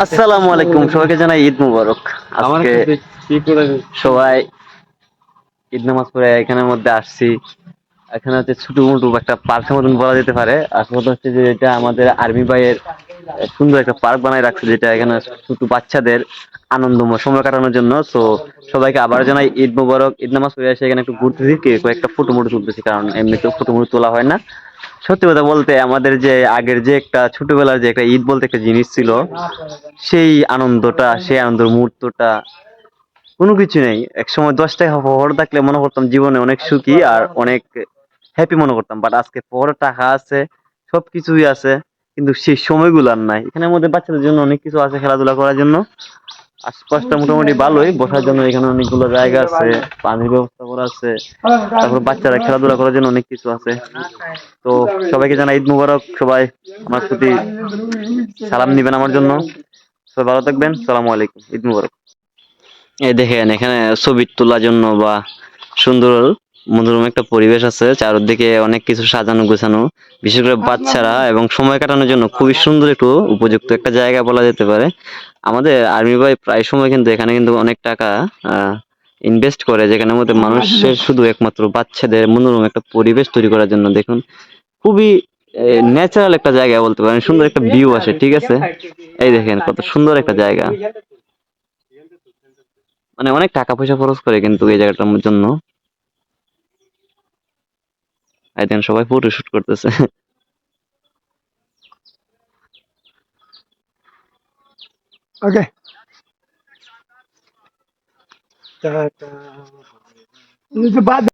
আসসালামু আলাইকুম, সবাইকে জানাই ঈদ মুবারক। আজকে সবাই ঈদ নামাজ পড়ে এখানের মধ্যে আসছি। এখানে হচ্ছে ছোট মোটো একটা পার্কের মতন বলা যেতে পারে। আসলে হচ্ছে যে এটা আমাদের আর্মি ভাইয়ের সুন্দর একটা পার্ক বানায় রাখছে, যেটা এখানে ছোট বাচ্চাদের আনন্দময় সময় কাটানোর জন্য। তো সবাইকে আবার জানাই ঈদ মুবারক। ঈদ নামাজ পড়ে এসে এখানে একটু ঘুরতেছি, কয়েকটা ফটো মোটো তুলতেছি, কারণ এমনিতেও ফটো মোটো তোলা হয় না। সত্যি কথা বলতে আমাদের যে আগের যে একটা ছোটবেলার যে একটা ঈদ বলতে একটা জিনিস ছিল, সেই আনন্দটা, সেই আনন্দের মুহূর্তটা কোনো কিছু নেই। একসময় 10টায় শহর থাকলে মনে করতাম জীবনে অনেক সুখী আর অনেক হ্যাপি মনে করতাম, বাট আজকে শহরে টাকা আছে, সবকিছুই আছে, কিন্তু সেই সময়গুলো আর নাই। এখানের মধ্যে বাচ্চাদের জন্য অনেক কিছু আছে খেলাধুলা করার জন্য। আশপাশটা মোটামুটি ভালোই, বসার জন্য এখানে অনেকগুলো জায়গা আছে, পানির ব্যবস্থা করা আছে, তারপর বাচ্চারা খেলাধুলা করার জন্য অনেক কিছু আছে। তো সবাইকে জানাই ঈদ মুবারক। সবাই আমার প্রতি সালাম নিবেন আমার জন্য। সবাই ভালো থাকবেন। সালামু আলাইকুম, ঈদ মুবারক। এই দেখেন এখানে ছবি তোলার জন্য বা সুন্দর মনোরম একটা পরিবেশ আছে, চারদিকে অনেক কিছু সাজানো গোছানো, বিশেষ করে বাচ্চারা এবং সময় কাটানোর জন্য খুবই সুন্দর একটু উপযুক্ত একটা জায়গা বলা যেতে পারে। আমাদের আর্মি ভাই প্রায় সময় কিন্তু এখানে কিন্তু অনেক টাকা ইনভেস্ট করে, যেখানের মধ্যে মানুষের শুধু একমাত্র বাচ্চাদের মনোরম একটা পরিবেশ তৈরি করার জন্য। দেখুন, খুবই ন্যাচারাল একটা জায়গা বলতে পারেন, সুন্দর একটা ভিউ আসে, ঠিক আছে। এই দেখেন কত সুন্দর একটা জায়গা, মানে অনেক টাকা পয়সা খরচ করে কিন্তু এই জায়গাটার জন্য। এই দেখেন সবাই ফটো শুট করতেছে। ওকে, বাদ